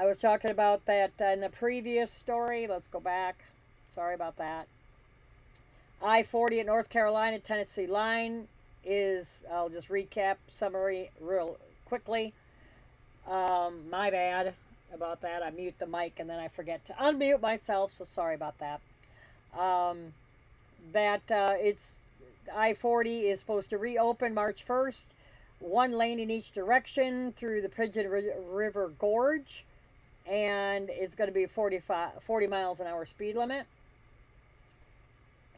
was talking about that in the previous story. Let's go back. Sorry about that. I-40 at North Carolina Tennessee line is, I'll just recap summary real quickly. My bad about that. I mute the mic and then I forget to unmute myself, so sorry about that. It's I-40 is supposed to reopen March 1st, one lane in each direction through the Pigeon River Gorge, and it's going to be 40 miles an hour speed limit.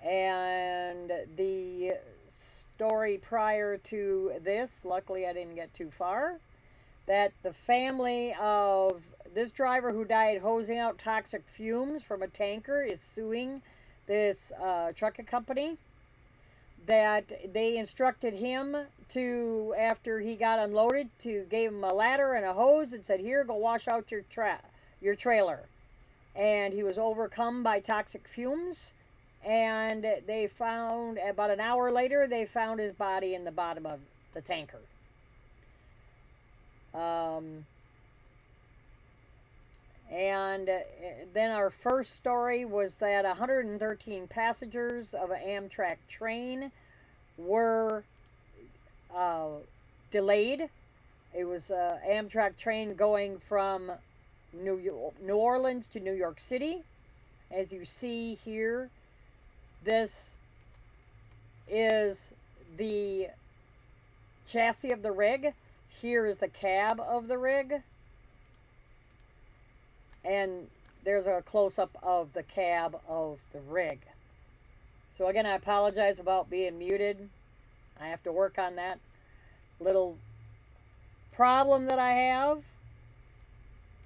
And the story prior to this, luckily I didn't get too far, that the family of this driver who died hosing out toxic fumes from a tanker is suing this trucking company. That they instructed him to, after he got unloaded, to give him a ladder and a hose and said, "Here, go wash out your trailer." And he was overcome by toxic fumes. And they found, about an hour later, they found his body in the bottom of the tanker. And then our first story was that 113 passengers of an Amtrak train were delayed. It was an Amtrak train going from New Orleans to New York City. As you see here, this is the chassis of the rig. Here is the cab of the rig. And there's a close-up of the cab of the rig. So again, I apologize about being muted. I have to work on that little problem that I have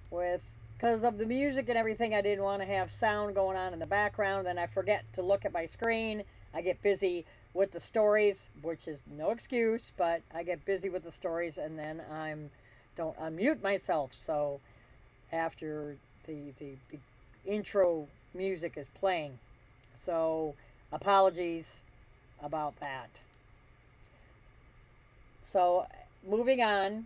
with, because of the music and everything, I didn't want to have sound going on in the background. Then I forget to look at my screen. I get busy with the stories, which is no excuse, but I get busy with the stories and then don't unmute myself. So after the intro music is playing. So apologies about that. So moving on,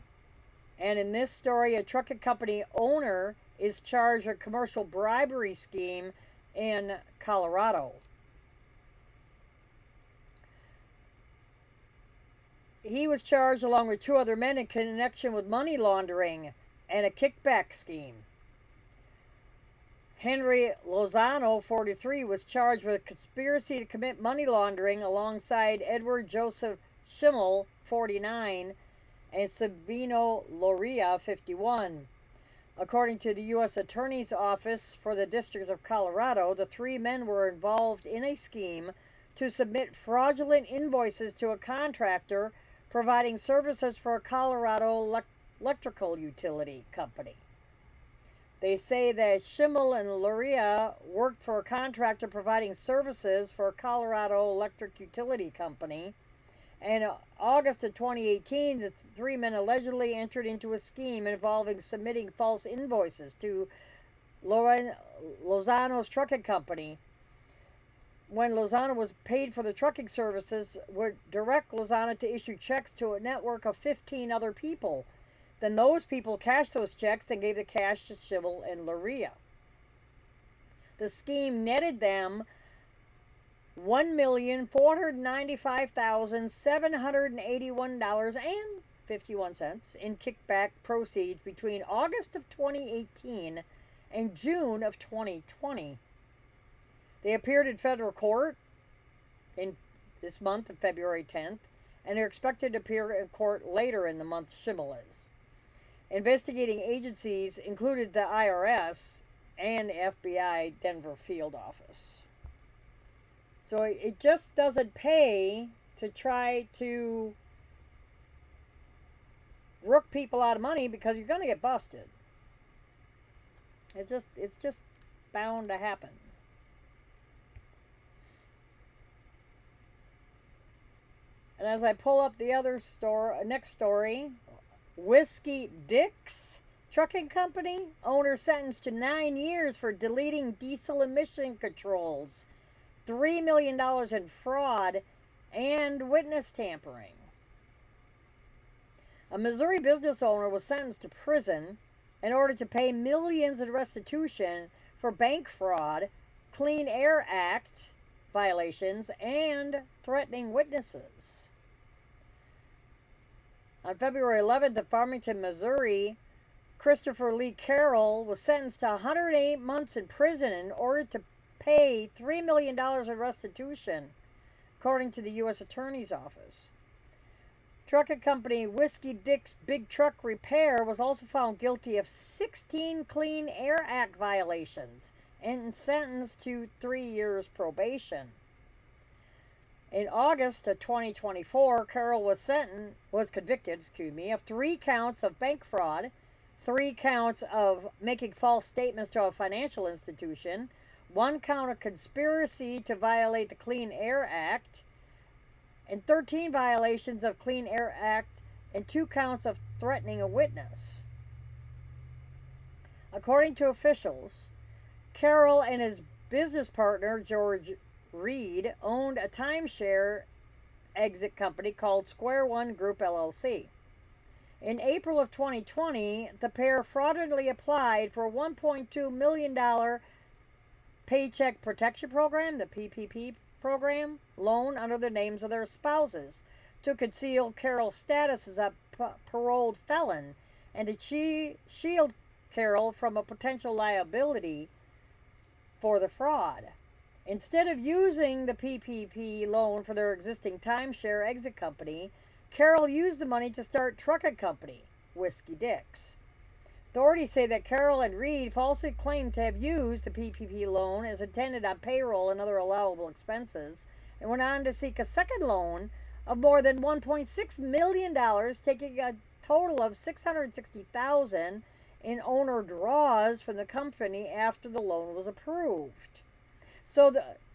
and in this story, a trucking company owner is charged with a commercial bribery scheme in Colorado. He was charged along with two other men in connection with money laundering and a kickback scheme. Henry Lozano, 43, was charged with a conspiracy to commit money laundering alongside Edward Joseph Schimmel, 49, and Sabino Loria, 51. According to the U.S. Attorney's Office for the District of Colorado, the three men were involved in a scheme to submit fraudulent invoices to a contractor providing services for a Colorado electrical utility company. They say that Schimmel and Luria worked for a contractor providing services for a Colorado electric utility company. And in August of 2018, the three men allegedly entered into a scheme involving submitting false invoices to Lozano's trucking company. When Lozano was paid for the trucking services, would direct Lozano to issue checks to a network of 15 other people. Then those people cashed those checks and gave the cash to Schimmel and Luria. The scheme netted them $1,495,781.51 in kickback proceeds between August of 2018 and June of 2020. They appeared in federal court in this month of February 10th, and are expected to appear in court later in the month. Schimmel is. Investigating agencies included the IRS and the FBI Denver field office. So it just doesn't pay to try to rook people out of money, because you're going to get busted. It's just bound to happen. And as I pull up the other next story, Whiskey Dick's Trucking Company owner sentenced to 9 years for deleting diesel emission controls, $3 million in fraud, and witness tampering. A Missouri business owner was sentenced to prison in order to pay millions in restitution for bank fraud, Clean Air Act violations, and threatening witnesses. On February 11th in Farmington, Missouri, Christopher Lee Carroll was sentenced to 108 months in prison in order to pay $3 million in restitution, according to the U.S. Attorney's Office. Trucking company Whiskey Dick's Big Truck Repair was also found guilty of 16 Clean Air Act violations and sentenced to 3 years probation. In August of 2024, Carroll was convicted, of 3 counts of bank fraud, 3 counts of making false statements to a financial institution, 1 count of conspiracy to violate the Clean Air Act, and 13 violations of Clean Air Act, and 2 counts of threatening a witness. According to officials, Carroll and his business partner, George Reed, owned a timeshare exit company called Square One Group LLC. In April of 2020, the pair fraudulently applied for a $1.2 million Paycheck Protection Program, the PPP program, loan under the names of their spouses to conceal Carroll's status as a paroled felon and to shield Carroll from a potential liability for the fraud. Instead of using the PPP loan for their existing timeshare exit company, Carroll used the money to start trucking company, Whiskey Dick's. Authorities say that Carroll and Reed falsely claimed to have used the PPP loan as intended on payroll and other allowable expenses, and went on to seek a second loan of more than $1.6 million, taking a total of $660,000 in owner draws from the company after the loan was approved. So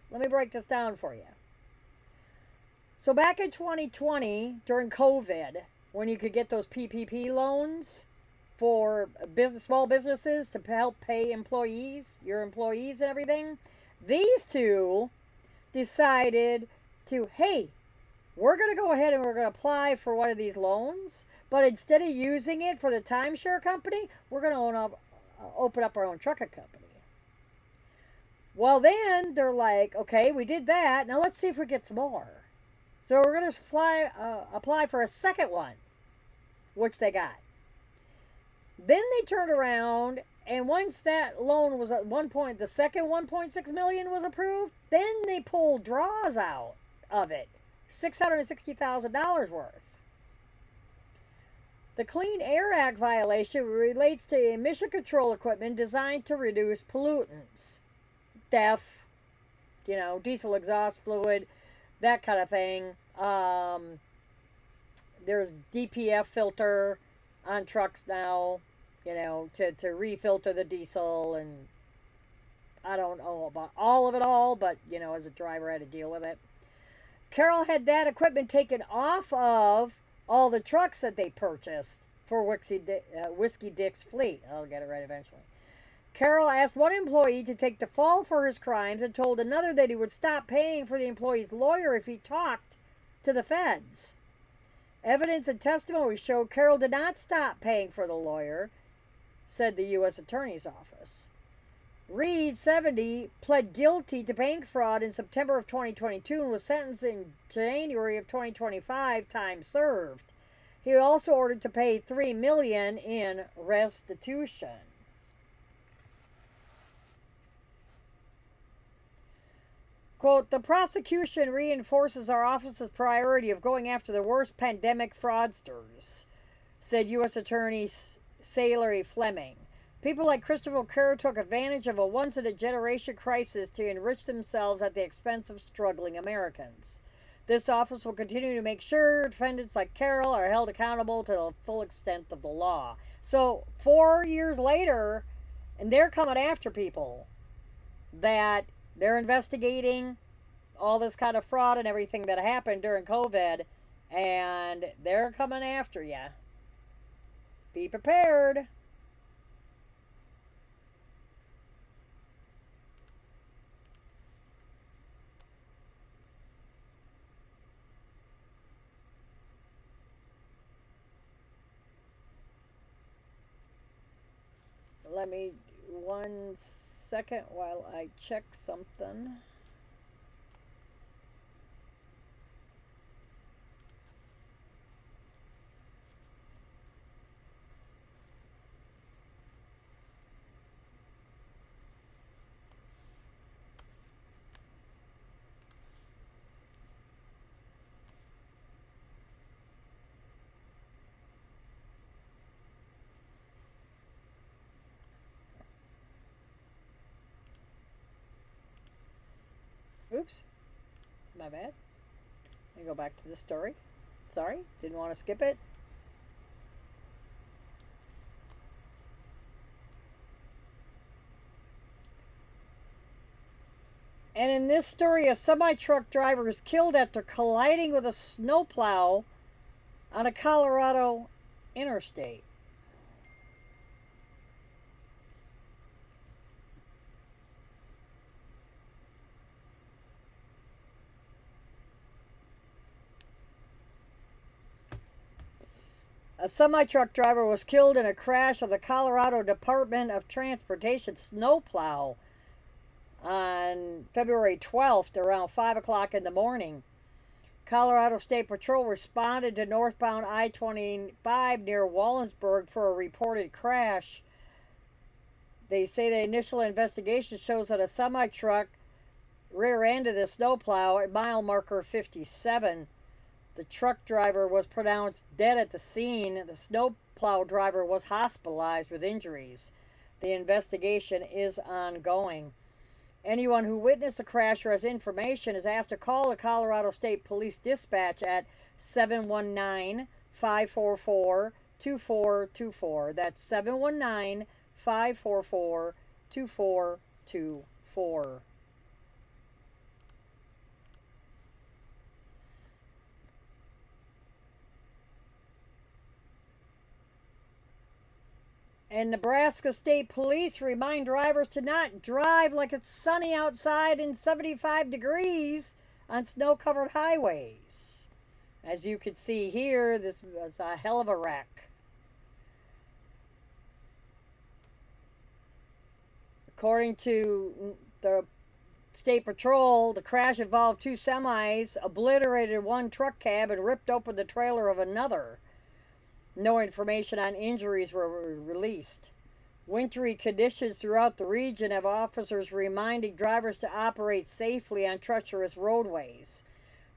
let me break this down for you. So back in 2020, during COVID, when you could get those PPP loans for small businesses to help pay your employees and everything, these two decided to, hey, we're going to go ahead and we're going to apply for one of these loans, but instead of using it for the timeshare company, we're going to open up our own trucking company. Well, then they're like, okay, we did that. Now let's see if we get some more. So we're going to apply for a second one, which they got. Then they turned around, and once that loan was at one point, the second $1.6 million was approved, then they pulled draws out of it, $660,000 worth. The Clean Air Act violation relates to emission control equipment designed to reduce pollutants, DEF, diesel exhaust fluid, that kind of thing. There's DPF filter on trucks now, to refilter the diesel, and I don't know about all of it all, but, as a driver I had to deal with it. Carroll had that equipment taken off of all the trucks that they purchased for Whiskey Dick's fleet. I'll get it right eventually. Carroll asked one employee to take the fall for his crimes and told another that he would stop paying for the employee's lawyer if he talked to the feds. Evidence and testimony showed Carroll did not stop paying for the lawyer, said the U.S. Attorney's Office. Reed, 70, pled guilty to bank fraud in September of 2022 and was sentenced in January of 2025, time served. He was also ordered to pay $3 million in restitution. Quote, the prosecution reinforces our office's priority of going after the worst pandemic fraudsters, said U.S. Attorney Salary Fleming. People like Christopher Kerr took advantage of a once-in-a-generation crisis to enrich themselves at the expense of struggling Americans. This office will continue to make sure defendants like Carroll are held accountable to the full extent of the law. So 4 years later, and they're coming after people that they're investigating all this kind of fraud and everything that happened during COVID, and they're coming after you. Be prepared. let me 1 second while I check something. Oops, my bad. Let me go back to the story. Sorry, didn't want to skip it. And in this story, a semi-truck driver is killed after colliding with a snowplow on a Colorado interstate. A semi-truck driver was killed in a crash of the Colorado Department of Transportation snowplow on February 12th around 5 o'clock in the morning. Colorado State Patrol responded to northbound I-25 near Wallensburg for a reported crash. They say the initial investigation shows that a semi-truck rear-ended the snowplow at mile marker 57. The truck driver was pronounced dead at the scene. The snowplow driver was hospitalized with injuries. The investigation is ongoing. Anyone who witnessed the crash or has information is asked to call the Colorado State Police Dispatch at 719-544-2424. That's 719-544-2424. And Nebraska State Police remind drivers to not drive like it's sunny outside and 75 degrees on snow-covered highways. As you can see here, this was a hell of a wreck. According to the State Patrol, the crash involved two semis, obliterated one truck cab, and ripped open the trailer of another. No information on injuries were released. Wintry conditions throughout the region have officers reminding drivers to operate safely on treacherous roadways.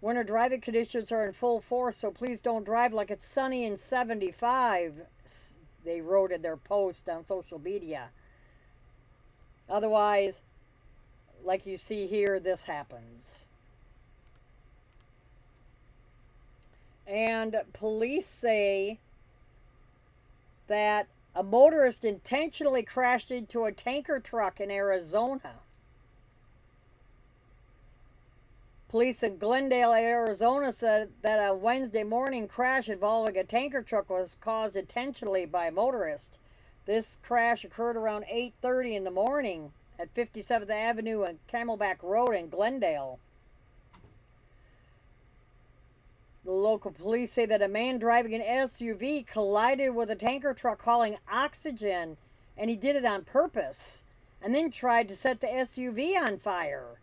Winter driving conditions are in full force, so please don't drive like it's sunny and 75, they wrote in their post on social media. Otherwise, like you see here, this happens. And police say that a motorist intentionally crashed into a tanker truck in Arizona. Police in Glendale, Arizona said that a Wednesday morning crash involving a tanker truck was caused intentionally by a motorist. This crash occurred around 8:30 in the morning at 57th Avenue and Camelback Road in Glendale. The local police say that a man driving an SUV collided with a tanker truck hauling oxygen, and he did it on purpose, and then tried to set the SUV on fire.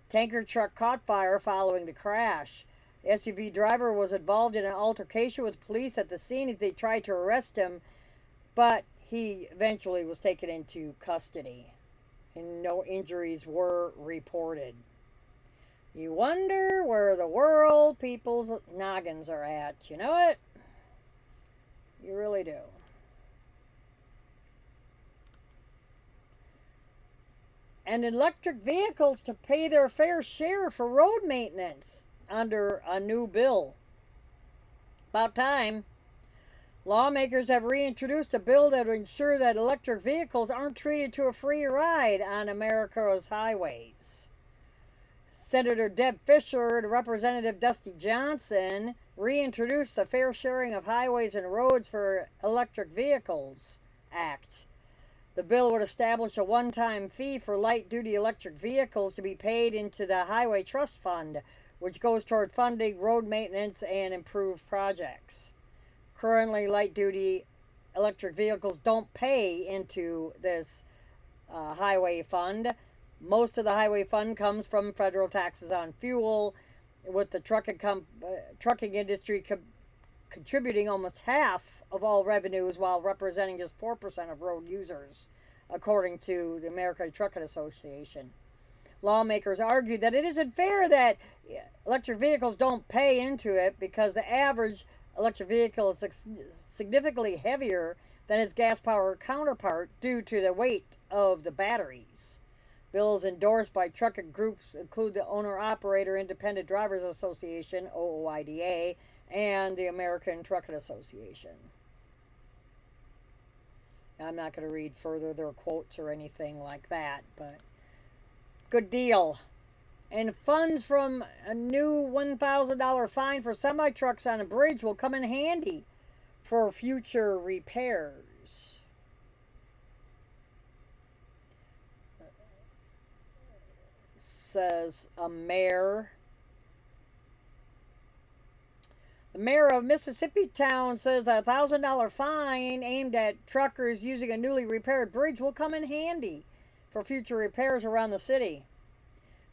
Tanker truck caught fire following the crash. The SUV driver was involved in an altercation with police at the scene as they tried to arrest him, but he eventually was taken into custody, and no injuries were reported. You wonder where the world people's noggins are at. You know it? You really do. And electric vehicles to pay their fair share for road maintenance under a new bill. About time. Lawmakers have reintroduced a bill that will ensure that electric vehicles aren't treated to a free ride on America's highways. Senator Deb Fischer and Representative Dusty Johnson reintroduced the Fair Sharing of Highways and Roads for Electric Vehicles Act. The bill would establish a one-time fee for light-duty electric vehicles to be paid into the Highway Trust Fund, which goes toward funding road maintenance and improved projects. Currently, light-duty electric vehicles don't pay into this highway fund. Most of the highway fund comes from federal taxes on fuel, with the trucking industry contributing almost half of all revenues while representing just 4% of road users, according to the American Trucking Association. Lawmakers argued that it isn't fair that electric vehicles don't pay into it because the average electric vehicle is significantly heavier than its gas powered counterpart due to the weight of the batteries. Bills endorsed by trucking groups include the Owner Operator Independent Drivers Association, OOIDA, and the American Trucking Association. I'm not going to read further their quotes or anything like that, but good deal. And funds from a new $1,000 fine for semi trucks on a bridge will come in handy for future repairs. Says a mayor. The mayor of Mississippi Town says a $1,000 fine aimed at truckers using a newly repaired bridge will come in handy for future repairs around the city.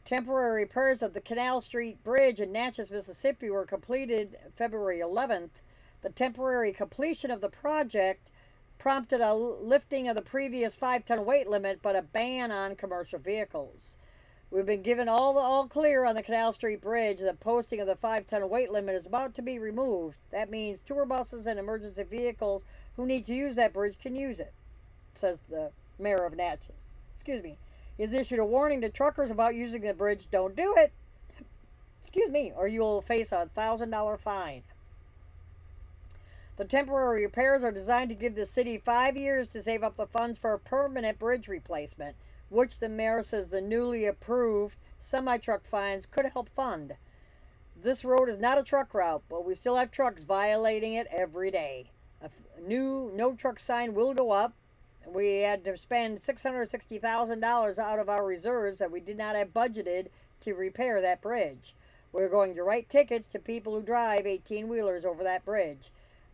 Temporary repairs of the Canal Street Bridge in Natchez, Mississippi were completed February 11th. The temporary completion of the project prompted a lifting of the previous 5-ton weight limit but a ban on commercial vehicles. We've been given all clear on the Canal Street Bridge. The posting of the 5-ton weight limit is about to be removed. That means tour buses and emergency vehicles who need to use that bridge can use it, says the mayor of Natchez. Excuse me. He has issued a warning to truckers about using the bridge. Don't do it. Excuse me, or you will face a $1,000 fine. The temporary repairs are designed to give the city 5 years to save up the funds for a permanent bridge replacement, which the mayor says the newly approved semi-truck fines could help fund. This road is not a truck route, but we still have trucks violating it every day. A new no truck sign will go up. We had to spend $660,000 out of our reserves that we did not have budgeted to repair that bridge. We're going to write tickets to people who drive 18-wheelers over that bridge.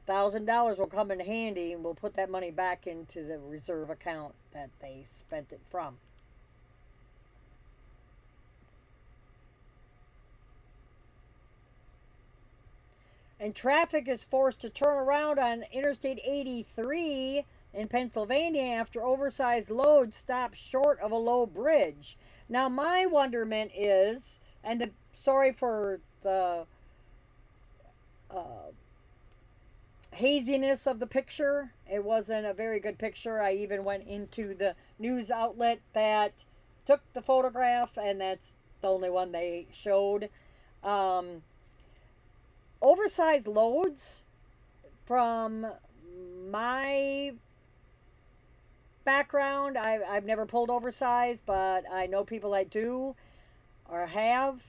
$1,000 will come in handy, and we'll put that money back into the reserve account that they spent it from. And traffic is forced to turn around on Interstate 83 in Pennsylvania after oversized loads stopped short of a low bridge. Now, my wonderment is, and sorry for the haziness of the picture. It wasn't a very good picture. I even went into the news outlet that took the photograph, and that's the only one they showed. Oversized loads, from my background, I've never pulled oversized, but I know people that do or have.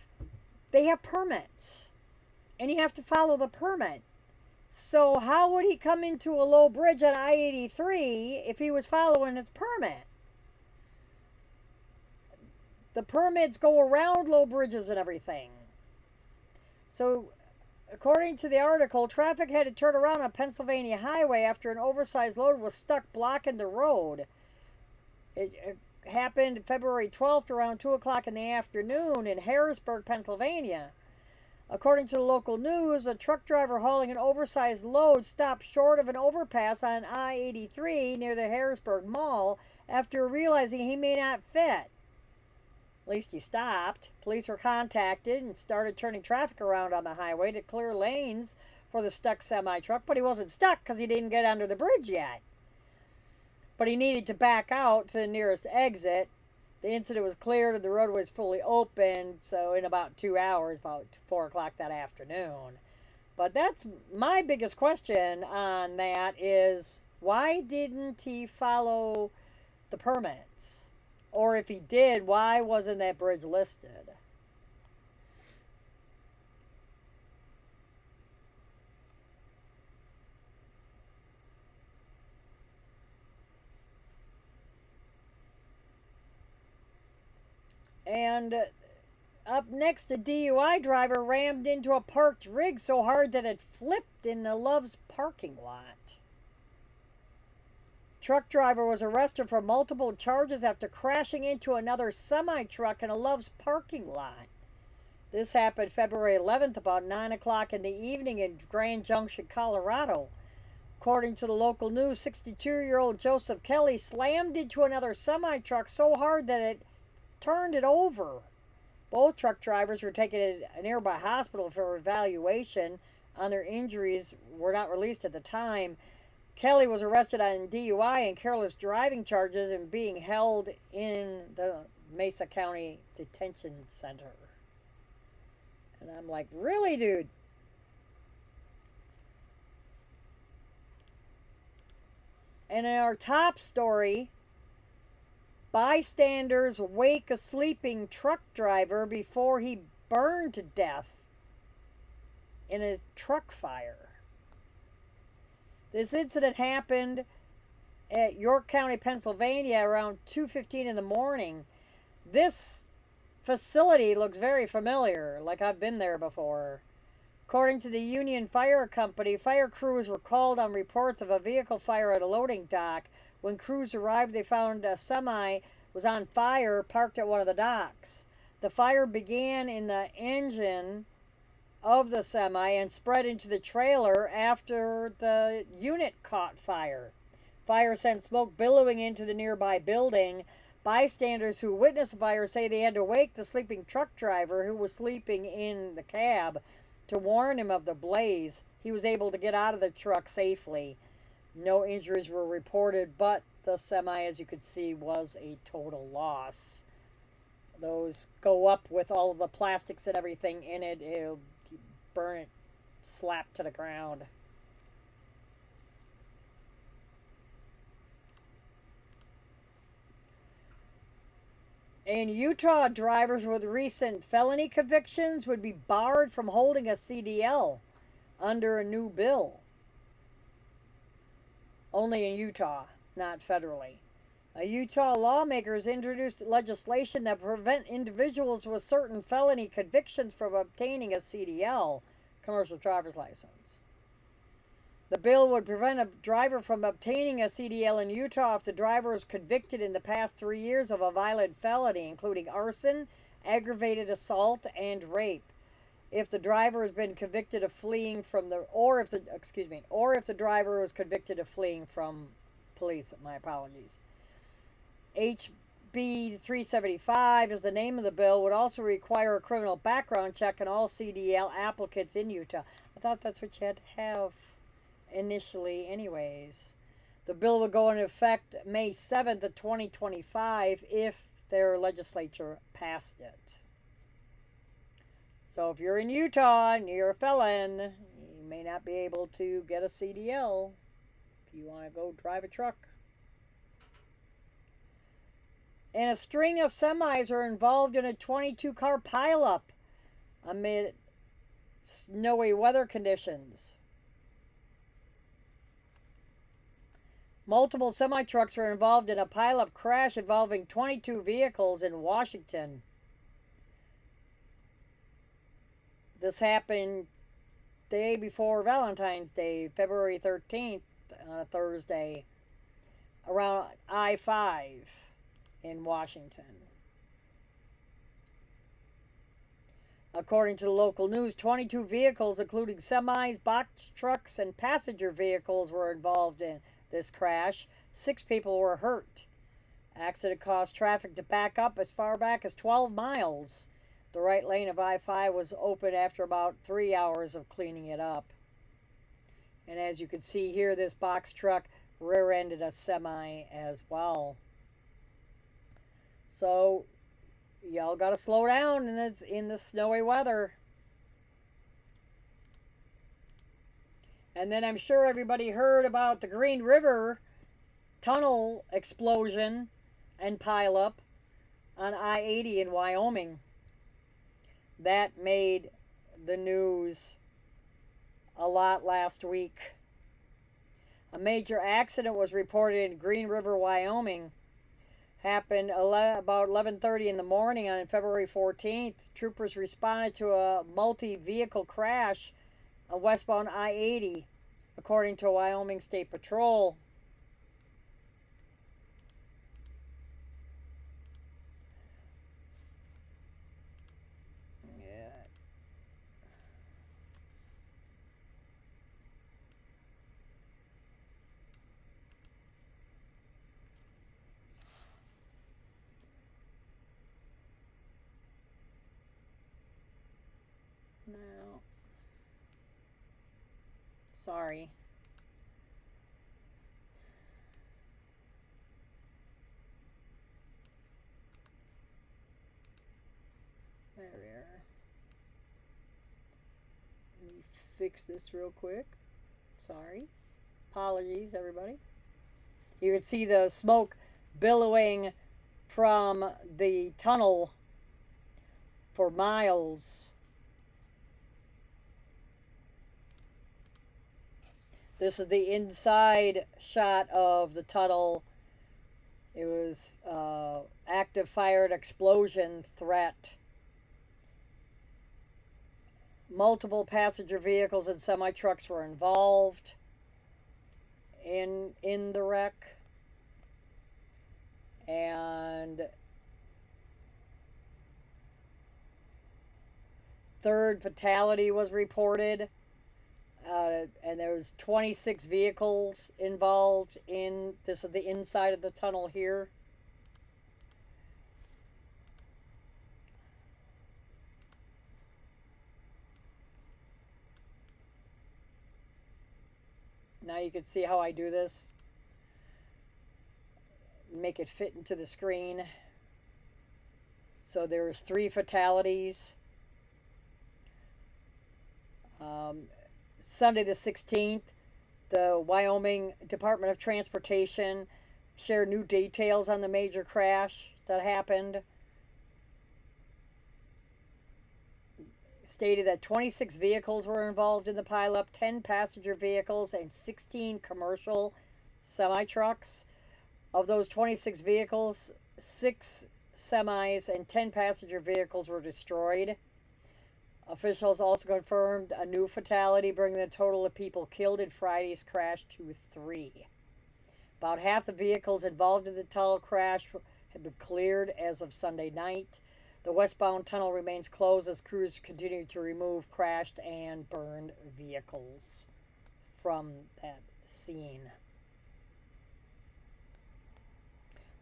They have permits, and you have to follow the permit. So how would he come into a low bridge on I-83 if he was following his permit? The permits go around low bridges and everything. So, according to the article, traffic had to turn around on Pennsylvania Highway after an oversized load was stuck blocking the road. It happened February 12th around 2 o'clock in the afternoon in Harrisburg, Pennsylvania. According to the local news, a truck driver hauling an oversized load stopped short of an overpass on I-83 near the Harrisburg Mall after realizing he may not fit. At least he stopped. Police were contacted and started turning traffic around on the highway to clear lanes for the stuck semi-truck, but he wasn't stuck because he didn't get under the bridge yet. But he needed to back out to the nearest exit. The incident was cleared and the roadway was fully opened, so in about 2 hours, about 4 o'clock that afternoon. But that's my biggest question on that is, why didn't he follow the permits? Or if he did, why wasn't that bridge listed? And up next, a DUI driver rammed into a parked rig so hard that it flipped in the Love's parking lot. Truck driver was arrested for multiple charges after crashing into another semi-truck in a Love's parking lot. This happened February 11th about 9 o'clock in the evening in Grand Junction, Colorado. According to the local news, 62-year-old Joseph Kelly slammed into another semi-truck so hard that it turned it over. Both truck drivers were taken to a nearby hospital for evaluation, and their injuries were not released at the time. Kelly was arrested on DUI and careless driving charges and being held in the Mesa County Detention Center. And I'm like, really, dude? And in our top story, bystanders wake a sleeping truck driver before he burned to death in a truck fire. This incident happened at York County, Pennsylvania around 2:15 in the morning. This facility looks very familiar, like I've been there before. According to the Union Fire Company, fire crews were called on reports of a vehicle fire at a loading dock. When crews arrived, they found a semi was on fire parked at one of the docks. The fire began in the engine of the semi and spread into the trailer after the unit caught fire. Fire sent smoke billowing into the nearby building. Bystanders who witnessed the fire say they had to wake the sleeping truck driver, who was sleeping in the cab, to warn him of the blaze. He was able to get out of the truck safely. No injuries were reported, but the semi, as you could see, was a total loss. Those go up with all of the plastics and everything in it. It'll burn it slap to the ground. In Utah, drivers with recent felony convictions would be barred from holding a CDL under a new bill. Only in Utah, not federally. Utah lawmakers introduced legislation that prevent individuals with certain felony convictions from obtaining a CDL, commercial driver's license. The bill would prevent a driver from obtaining a CDL in Utah if the driver was convicted in the past 3 years of a violent felony, including arson, aggravated assault, and rape. If the driver has been convicted of fleeing from the, or if the driver was convicted of fleeing from police. My apologies. HB 375 is the name of the bill. Would also require a criminal background check on all CDL applicants in Utah. I thought that's what you had to have initially anyways. The bill will go into effect May 7th of 2025 if their legislature passed it. So if you're in Utah and you're a felon, you may not be able to get a CDL if you want to go drive a truck. And a string of semis are involved in a 22-car pileup amid snowy weather conditions. Multiple semi-trucks were involved in a pileup crash involving 22 vehicles in Washington. This happened day before Valentine's Day, February 13th, on a Thursday, around I-5 in Washington. According to the local news, 22 vehicles, including semis, box trucks, and passenger vehicles, were involved in this crash. 6 people were hurt. Accident caused traffic to back up as far back as 12 miles. The right lane of I-5 was open after about 3 hours of cleaning it up. And as you can see here, this box truck rear-ended a semi as well. So y'all got to slow down in the snowy weather. And then I'm sure everybody heard about the Green River tunnel explosion and pileup on I-80 in Wyoming. That made the news a lot last week. A major accident was reported in Green River, Wyoming. Happened about 11:30 in the morning on February 14th. Troopers responded to a multi-vehicle crash on westbound I-80, according to Wyoming State Patrol. No. Sorry. There we are. Let me fix this real quick. Sorry. Apologies, everybody. You can see the smoke billowing from the tunnel for miles. This is the inside shot of the tunnel. It was active fired explosion threat. Multiple passenger vehicles and semi-trucks were involved in the wreck. And third fatality was reported. And there was 26 vehicles involved in this. Is the inside of the tunnel here. Now you can see how I do this. Make it fit into the screen. So there was 3 fatalities. Sunday the 16th, the Wyoming Department of Transportation shared new details on the major crash that happened. Stated that 26 vehicles were involved in the pileup, 10 passenger vehicles and 16 commercial semi-trucks. Of those 26 vehicles, 6 semis and 10 passenger vehicles were destroyed. Officials also confirmed a new fatality, bringing the total of people killed in Friday's crash to 3. About half the vehicles involved in the tunnel crash have been cleared as of Sunday night. The westbound tunnel remains closed as crews continue to remove crashed and burned vehicles from that scene.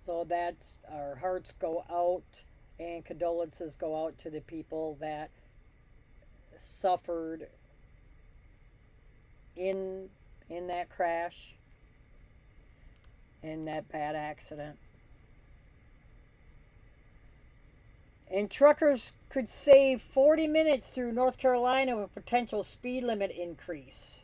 So that's, our hearts go out and condolences go out to the people that suffered in that crash, in that bad accident. And truckers could save 40 minutes through North Carolina with potential speed limit increase.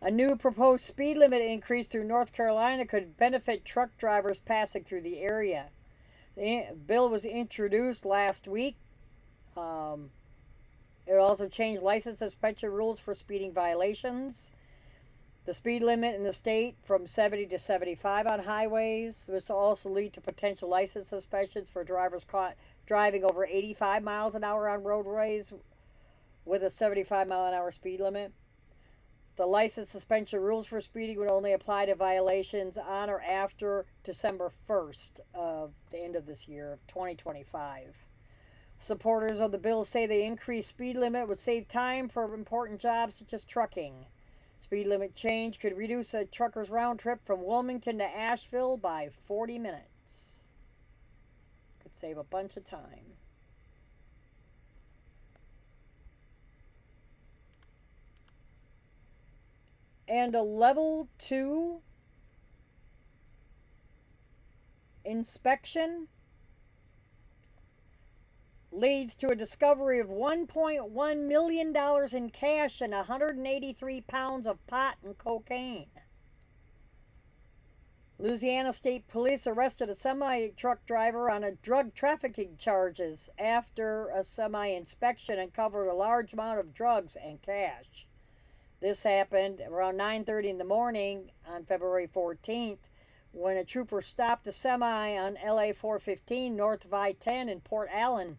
A new proposed speed limit increase through North Carolina could benefit truck drivers passing through the area. The bill was introduced last week. It also changed license suspension rules for speeding violations. The speed limit in the state from 70 to 75 on highways. This will also lead to potential license suspensions for drivers caught driving over 85 miles an hour on roadways with a 75 mile an hour speed limit. The license suspension rules for speeding would only apply to violations on or after December 1st of the end of this year, of 2025. Supporters of the bill say the increased speed limit would save time for important jobs such as trucking. Speed limit change could reduce a trucker's round trip from Wilmington to Asheville by 40 minutes. Could save a bunch of time. And a level 2 inspection leads to a discovery of $1.1 million in cash and 183 pounds of pot and cocaine. Louisiana State Police arrested a semi-truck driver on a drug trafficking charges after a semi-inspection uncovered a large amount of drugs and cash. This happened around 9:30 in the morning on February 14th when a trooper stopped a semi on LA 415 north of I-10 in Port Allen.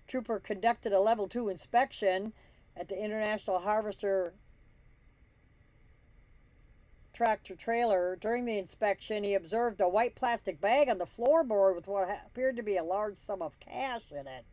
Trooper conducted a level 2 inspection at the International Harvester tractor trailer. During the inspection, he observed a white plastic bag on the floorboard with what appeared to be a large sum of cash in it.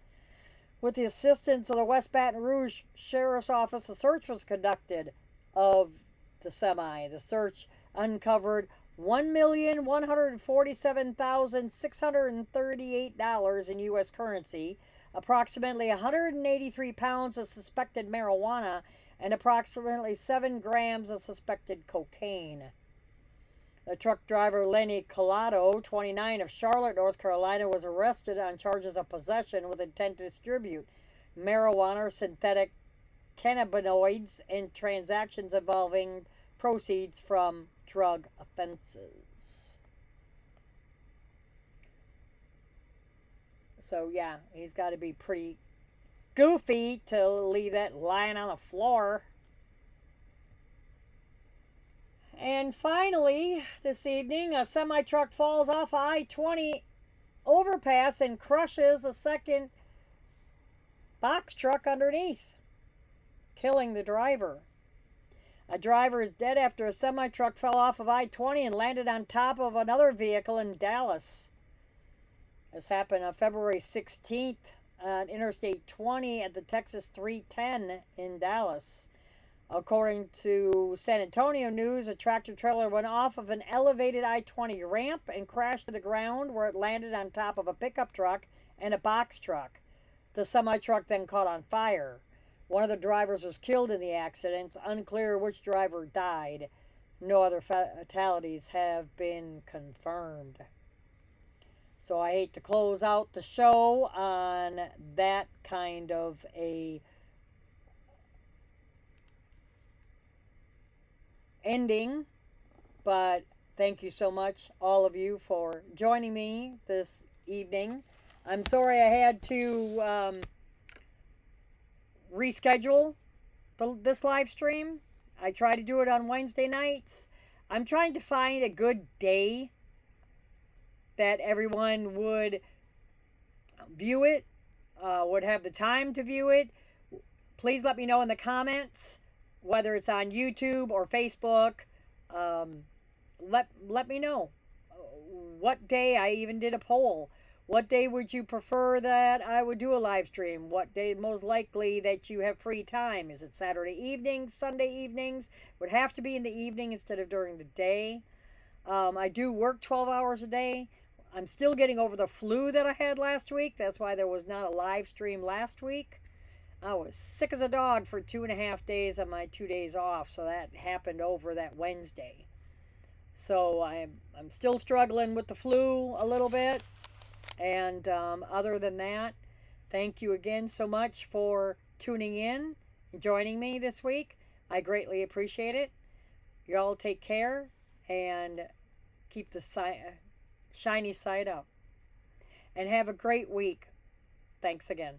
With the assistance of the West Baton Rouge Sheriff's Office, a search was conducted of the semi. The search uncovered $1,147,638 in U.S. currency, approximately 183 pounds of suspected marijuana, and approximately 7 grams of suspected cocaine. The truck driver Lenny Collado, 29, of Charlotte, North Carolina, was arrested on charges of possession with intent to distribute marijuana or synthetic cannabinoids in transactions involving proceeds from drug offenses. So, yeah, he's got to be pretty goofy to leave that lying on the floor. And finally, this evening, a semi-truck falls off I-20 overpass and crushes a second box truck underneath, killing the driver. A driver is dead after a semi-truck fell off of I-20 and landed on top of another vehicle in Dallas. This happened on February 16th on Interstate 20 at the Texas 310 in Dallas. According to San Antonio News, a tractor trailer went off of an elevated I-20 ramp and crashed to the ground, where it landed on top of a pickup truck and a box truck. The semi-truck then caught on fire. One of the drivers was killed in the accident. It's unclear which driver died. No other fatalities have been confirmed. So I hate to close out the show on that kind of a ending, but thank you so much, all of you, for joining me this evening. I'm sorry I had to reschedule this live stream. I try to do it on Wednesday nights. I'm trying to find a good day that everyone would view it, would have the time to view it. Please let me know in the comments, whether it's on YouTube or Facebook. Let me know what day. I even did a poll. What day would you prefer that I would do a live stream? What day most likely that you have free time? Is it Saturday evenings, Sunday evenings? It would have to be in the evening instead of during the day. I do work 12 hours a day. I'm still getting over the flu that I had last week. That's why there was not a live stream last week. I was sick as a dog for 2.5 days on my 2 days off, so that happened over that Wednesday. So I'm still struggling with the flu a little bit. And other than that, thank you again so much for tuning in and joining me this week. I greatly appreciate it. You all take care and keep the shiny side up. And have a great week. Thanks again.